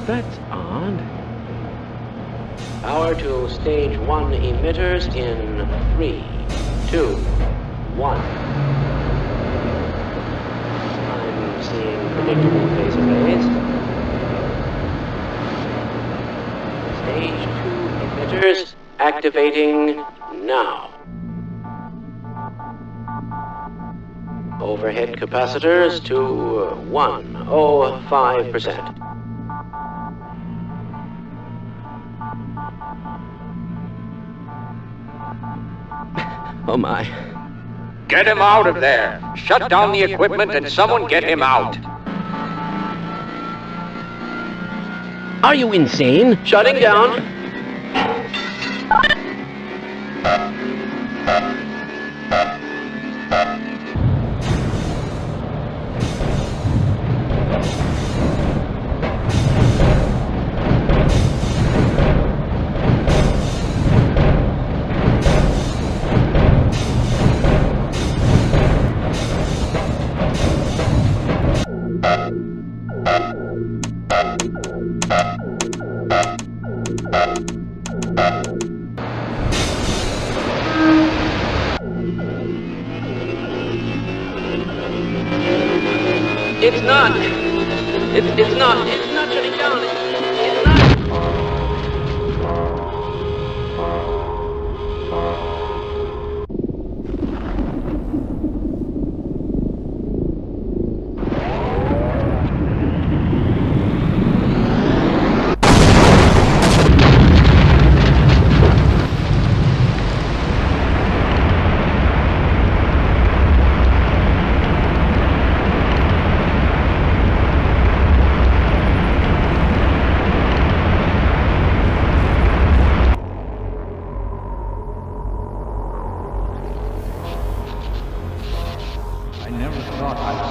That's odd. Power to stage 1 emitters in 3, 2, 1. I'm seeing predictable phase arrays. Stage 2 emitters activating now. Overhead capacitors to 105%. Oh my. Get him out of there! Shut down the equipment and someone get him out! Are you insane? Shutting down. It's not. It's not. It's not shutting down. It's not. I never thought I'd